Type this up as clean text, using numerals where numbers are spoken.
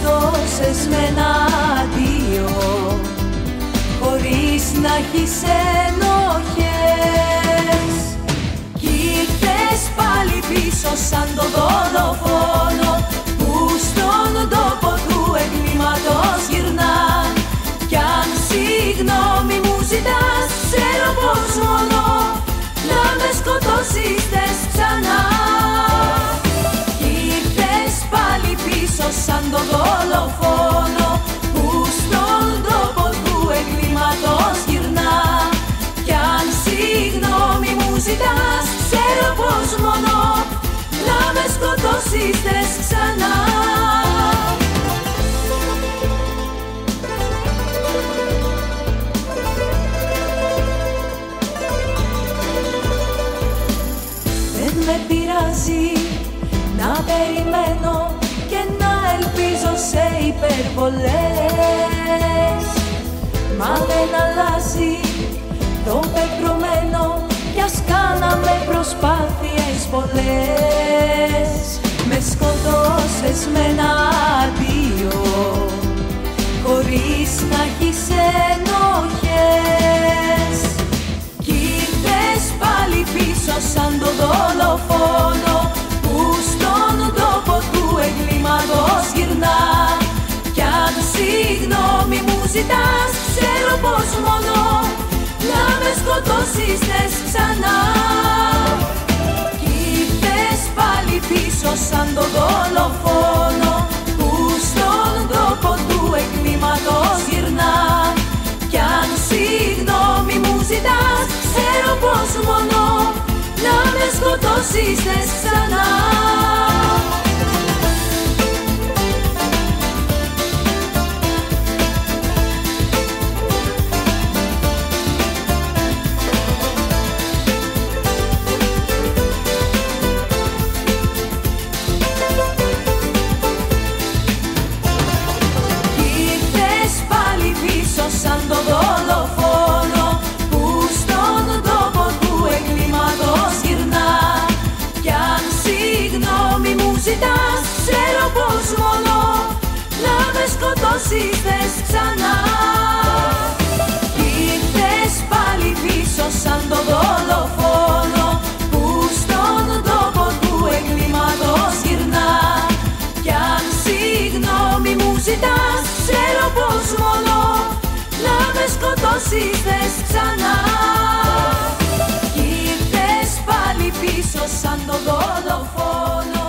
σκοτώσες με ένα αντίο, χωρίς να έχεις ενοχές. Κι ήρθες πάλι πίσω σαν το δολοφόνο, που στον τόπο του εγκλήματος γυρνά. Κι αν συγγνώμη μου ζητάς, ξέρω πως μόνο να με σκοτώσεις θες ξανά. Κι ήρθες πάλι πίσω σαν το δολοφόνο, που στον τόπο του εγκλήματος γυρνά. Κι αν συγγνώμη μου ζητάς, ξέρω πως μόνο να με σκοτώσεις θες ξανά. Δεν με πειράζει να περιμένω και να ελπίζω σε υπερβολές, μα δεν αλλάζει το πεπρωμένο, κι ας κάναμε προσπάθειες πολλές. Με σκοτώσες με ένα αντίο, χωρίς να έχεις ενοχές. Κι ήρθες πάλι πίσω σαν το δολοφόνο, που στον τόπο του εγκλήματος γυρνά. Κι αν συγγνώμη μου ζητάς, ξέρω πως μόνο να με σκοτώσεις θες ξανά. Κι ήρθες πάλι πίσω σαν το δολοφόνο, που στον τόπο του εγκλήματος γυρνά. Κι αν συγγνώμη μου ζητάς, ξέρω πως μόνο να με σκοτώσεις θες ξανά. Σαν το δολοφόνο, που στον τόπο του εγκλήματος γυρνά. Κι αν συγγνώμη μου ζητάς, ξέρω πως μόνο να με σκοτώσεις θες ξανά. Κι ήρθες πάλι πίσω σαν το δολοφόνο, που στον τόπο του εγκλήματος γυρνά. Κι αν συγγνώμη μου ζητάς, ξέρω πως μόνο να με σκοτώσεις θες ξανά. Κι ήρθες πάλι πίσω σαν το δολοφόνο,